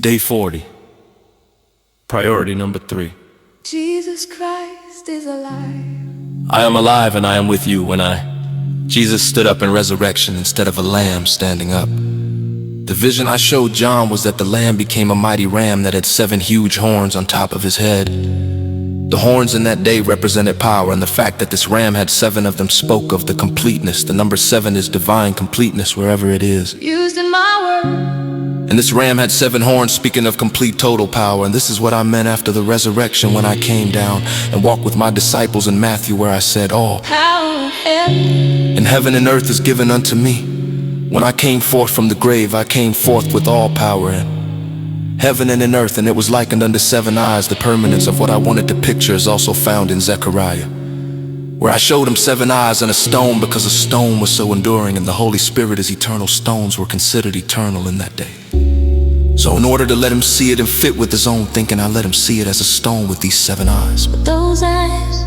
Day 40. Priority number 3. Jesus Christ is alive. I am alive and I am with you Jesus stood up in resurrection instead of a lamb standing up. The vision I showed John was that the lamb became a mighty ram that had 7 huge horns on top of his head. The horns in that day represented power, and the fact that this ram had 7 of them spoke of the completeness. The number 7 is divine completeness wherever it is. Used in my word. And this ram had 7 horns, speaking of complete total power. And this is what I meant after the resurrection when I came down and walked with my disciples in Matthew, where I said, all Power in heaven and earth is given unto me. When I came forth from the grave, I came forth with all power in heaven and in earth, and it was likened unto 7 eyes. The permanence of what I wanted to picture is also found in Zechariah, where I showed him 7 eyes and a stone, because a stone was so enduring, and the Holy Spirit is eternal. Stones were considered eternal in that day. So in order to let him see it and fit with his own thinking, I let him see it as a stone with these 7 eyes. But those eyes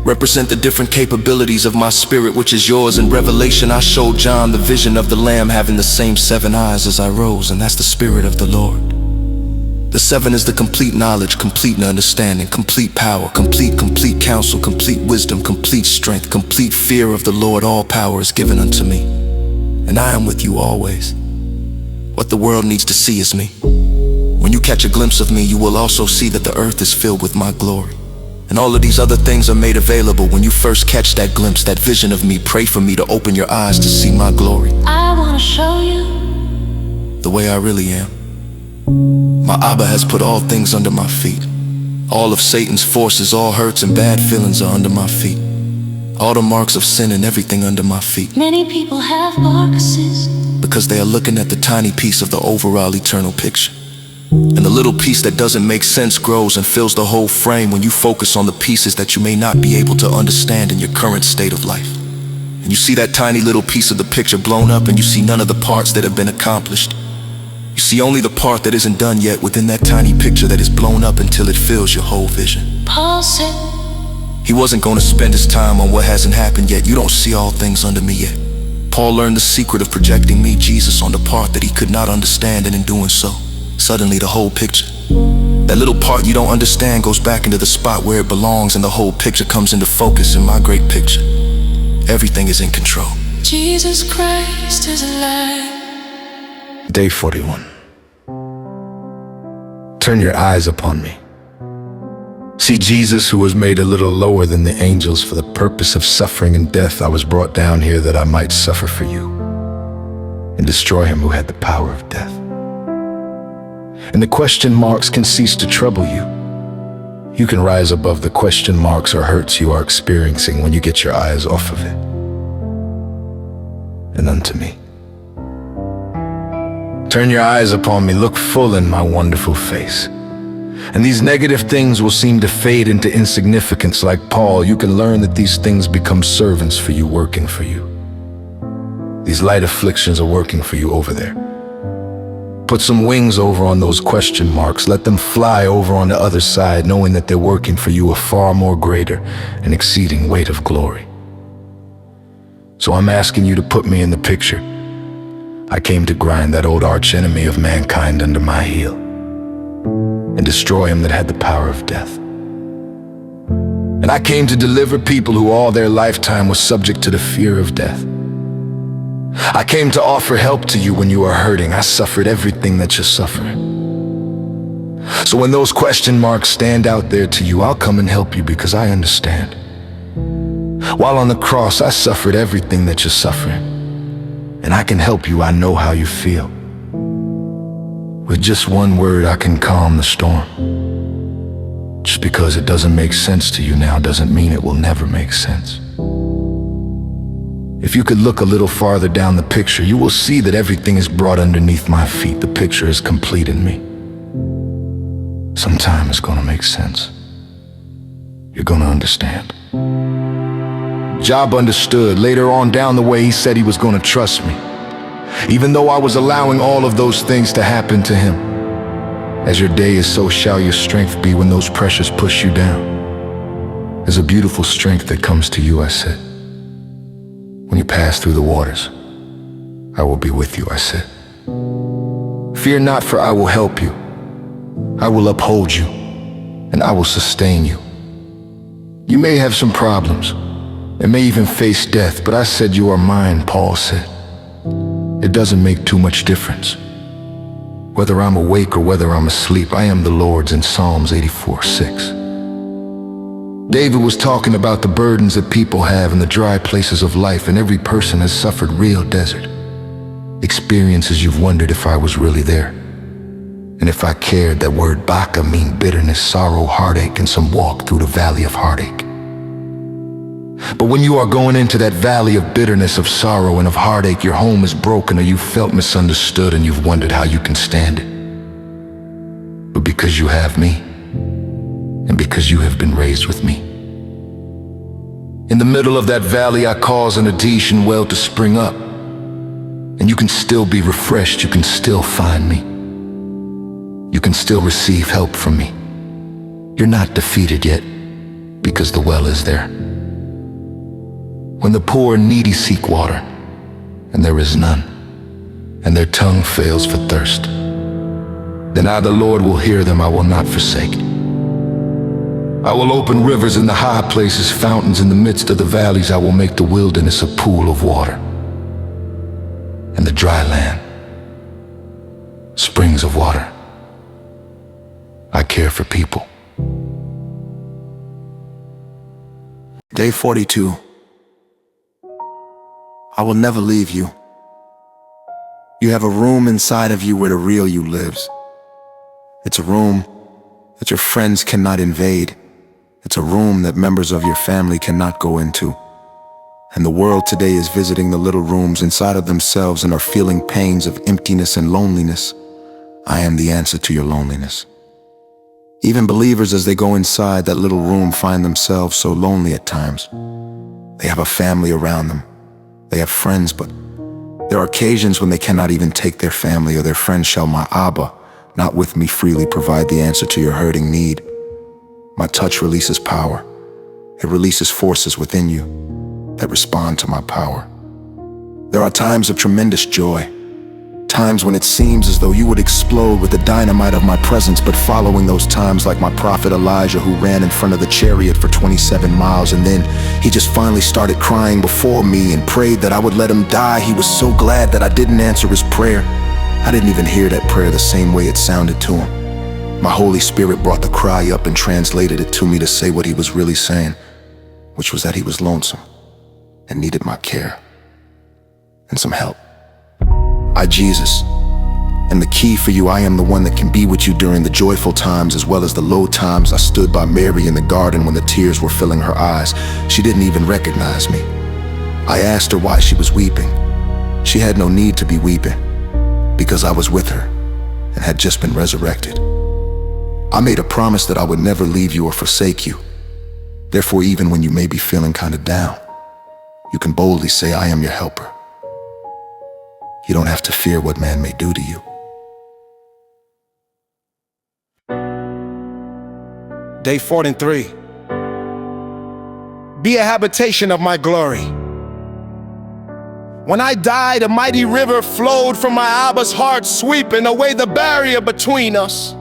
Represent the different capabilities of my spirit, which is yours. In Revelation, I showed John the vision of the Lamb having the same 7 eyes as I rose, and that's the Spirit of the Lord. The 7 is the complete knowledge, complete understanding, complete power, complete counsel, complete wisdom, complete strength, complete fear of the Lord. All power is given unto me, and I am with you always. What the world needs to see is me. When you catch a glimpse of me, you will also see that the earth is filled with my glory. And all of these other things are made available when you first catch that glimpse, that vision of me. Pray for me to open your eyes to see my glory, I want to show you the way I really am. My Abba has put all things under my feet. All of Satan's forces, all hurts and bad feelings are under my feet. All the marks of sin and everything under my feet. Many people have carcasses, Because they are looking at the tiny piece of the overall eternal picture. And the little piece that doesn't make sense grows and fills the whole frame when you focus on the pieces that you may not be able to understand in your current state of life. And you see that tiny little piece of the picture blown up, and you see none of the parts that have been accomplished. You see only the part that isn't done yet within that tiny picture that is blown up until it fills your whole vision. Paul said He wasn't going to spend his time on what hasn't happened yet. You don't see all things under me yet. Paul learned the secret of projecting me, Jesus, on the part that he could not understand, and in doing so, suddenly the whole picture, that little part you don't understand, goes back into the spot where it belongs, and the whole picture comes into focus. In my great picture, everything is in control. Jesus Christ is alive. Day 41. Turn your eyes upon me. See Jesus, who was made a little lower than the angels for the purpose of suffering and death. I was brought down here that I might suffer for you and destroy him who had the power of death. And the question marks can cease to trouble you. You can rise above the question marks or hurts you are experiencing when you get your eyes off of it and unto me. Turn your eyes upon me, look full in my wonderful face, and these negative things will seem to fade into insignificance. Like Paul, you can learn that these things become servants for you, working for you. These light afflictions are working for you over there. Put some wings over on those question marks. Let them fly over on the other side, knowing that they're working for you a far more greater and exceeding weight of glory. So I'm asking you to put me in the picture. I came to grind that old archenemy of mankind under my heel and destroy him that had the power of death. And I came to deliver people who all their lifetime was subject to the fear of death. I came to offer help to you when you are hurting. I suffered everything that you're suffering. So when those question marks stand out there to you, I'll come and help you, because I understand. While on the cross, I suffered everything that you're suffering, and I can help you. I know how you feel. With just one word, I can calm the storm. Just because it doesn't make sense to you now doesn't mean it will never make sense. If you could look a little farther down the picture, you will see that everything is brought underneath my feet. The picture is complete in me. Sometime it's gonna make sense. You're gonna understand. Job understood. Later on down the way, he said he was gonna trust me, even though I was allowing all of those things to happen to him. As your day is, so shall your strength be when those pressures push you down. There's a beautiful strength that comes to you, I said. When you pass through the waters, I will be with you, I said. Fear not, for I will help you. I will uphold you, and I will sustain you. You may have some problems, and may even face death, but I said you are mine, Paul said. It doesn't make too much difference. Whether I'm awake or whether I'm asleep, I am the Lord's in Psalms 84:6. David was talking about the burdens that people have in the dry places of life, and every person has suffered real desert experiences. You've wondered if I was really there, and if I cared. That word baka means bitterness, sorrow, heartache, and some walk through the valley of heartache. But when you are going into that valley of bitterness, of sorrow, and of heartache, your home is broken, or you felt misunderstood, and you've wondered how you can stand it. But because you have me, and because you have been raised with me, in the middle of that valley I cause an Adhesion well to spring up, and you can still be refreshed. You can still find me. You can still receive help from me. You're not defeated yet, because the well is there. When the poor and needy seek water, and there is none, and their tongue fails for thirst, then I, the Lord, will hear them. I will not forsake. I will open rivers in the high places, fountains in the midst of the valleys. I will make the wilderness a pool of water, and the dry land springs of water. I care for people. Day 42. I will never leave you. You have a room inside of you where the real you lives. It's a room that your friends cannot invade. It's a room that members of your family cannot go into. And the world today is visiting the little rooms inside of themselves and are feeling pains of emptiness and loneliness. I am the answer to your loneliness. Even believers, as they go inside that little room, find themselves so lonely at times. They have a family around them. They have friends, but there are occasions when they cannot even take their family or their friends. Shall my Abba, not with me, freely provide the answer to your hurting need? My touch releases power. It releases forces within you that respond to my power. There are times of tremendous joy, times when it seems as though you would explode with the dynamite of my presence, but following those times, like my prophet Elijah, who ran in front of the chariot for 27 miles, and then he just finally started crying before me and prayed that I would let him die. He was so glad that I didn't answer his prayer. I didn't even hear that prayer the same way it sounded to him. My Holy Spirit brought the cry up and translated it to me to say what he was really saying, which was that he was lonesome and needed my care and some help. I, Jesus, am the key for you. I am the one that can be with you during the joyful times as well as the low times. I stood by Mary in the garden when the tears were filling her eyes. She didn't even recognize me. I asked her why she was weeping. She had no need to be weeping, because I was with her and had just been resurrected. I made a promise that I would never leave you or forsake you. Therefore, even when you may be feeling kind of down, you can boldly say, I am your helper. You don't have to fear what man may do to you. Day 43. Be a habitation of my glory. When I died, a mighty river flowed from my Abba's heart, sweeping away the barrier between us.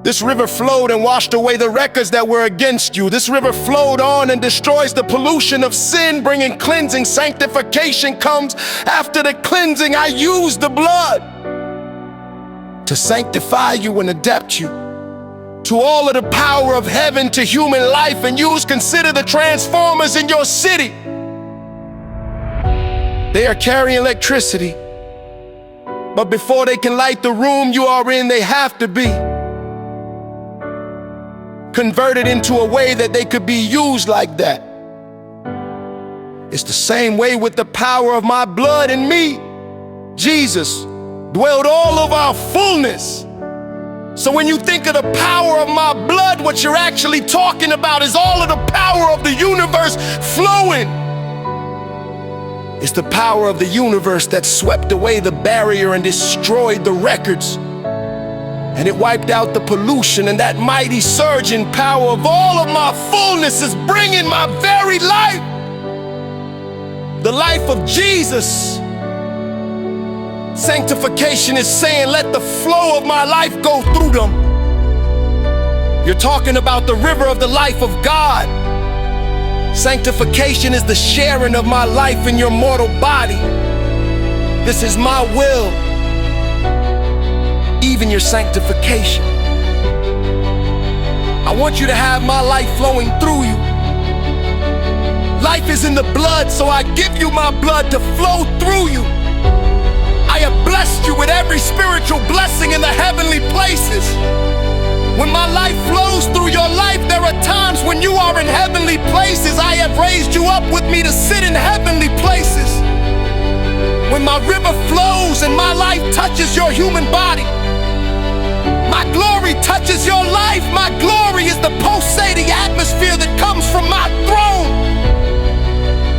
This river flowed and washed away the records that were against you. This river flowed on and destroys the pollution of sin, bringing cleansing. Sanctification comes after the cleansing. I use the blood to sanctify you and adapt you to all of the power of heaven to human life. And consider the transformers in your city. They are carrying electricity, but before they can light the room you are in, they have to be converted into a way that they could be used like that. It's the same way with the power of my blood in me. Jesus dwelled all of our fullness. So when you think of the power of my blood, what you're actually talking about is all of the power of the universe flowing. It's the power of the universe that swept away the barrier and destroyed the records. And it wiped out the pollution, and that mighty surging power of all of my fullness is bringing my very life, the life of Jesus, Sanctification is saying, let the flow of my life go through them. You're talking about the river of the life of God. Sanctification is the sharing of my life in your mortal body. This is my will, even your sanctification. I want you to have my life flowing through you. Life is in the blood, so I give you my blood to flow through you. I have blessed you with every spiritual blessing in the heavenly places. When my life flows through your life, there are times when you are in heavenly places. I have raised you up with me to sit in heavenly places. When my river flows and my life touches your human body, my glory touches your life. My glory is the pulsating atmosphere that comes from my throne.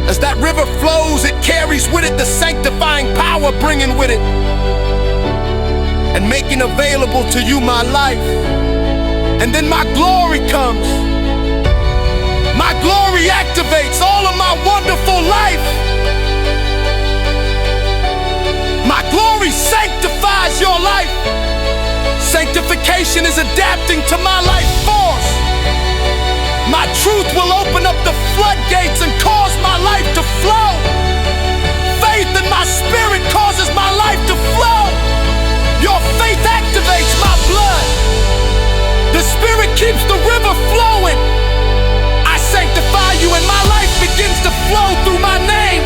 As that river flows, it carries with it the sanctifying power, bringing with it and making available to you my life. And then my glory comes. My glory activates all of my wonderful life. My glory sanctifies your life. Sanctification is adapting to my life force. My truth will open up the floodgates and cause my life to flow. Faith in my spirit causes my life to flow. Your faith activates my blood. The Spirit keeps the river flowing. I sanctify you and my life begins to flow through my name.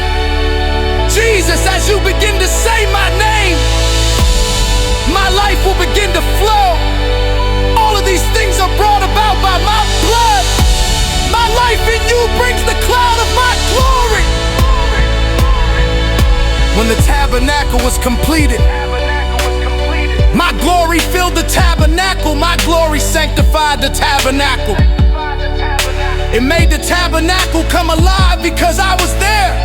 Jesus, as you begin to say my name, my life will begin to flow. All of these things are brought about by my blood. My life in you brings the cloud of my glory. When the tabernacle was completed, my glory filled the tabernacle. My glory sanctified the tabernacle. It made the tabernacle come alive because I was there.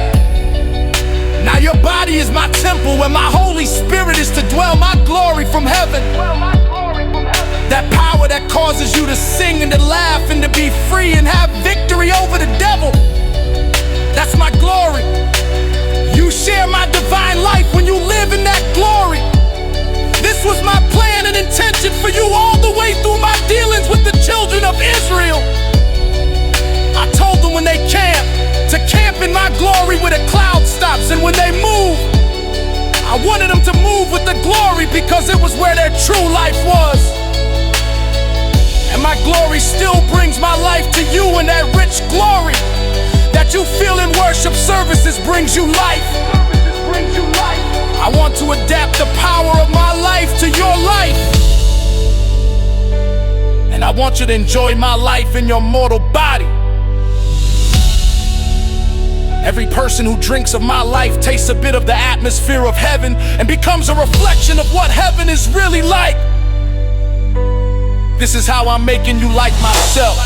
Now your body is my temple where my Holy Spirit is to dwell. My glory from heaven. That power that causes you to sing and to laugh and to be free and have victory over the devil. That's my glory. You share my divine life when you live in that glory. This was my plan and intention for you all the way through my dealings with the children of Israel. I told them when they camp to camp in my glory where the cloud stops, and when they move, I wanted them to move with the glory because it was where their true life was. And my glory still brings my life to you, and that rich glory that you feel in worship services brings you life. I want to adapt the power of my life to your life. And I want you to enjoy my life in your mortal body. Every person who drinks of my life tastes a bit of the atmosphere of heaven and becomes a reflection of what heaven is really like. This is how I'm making you like myself.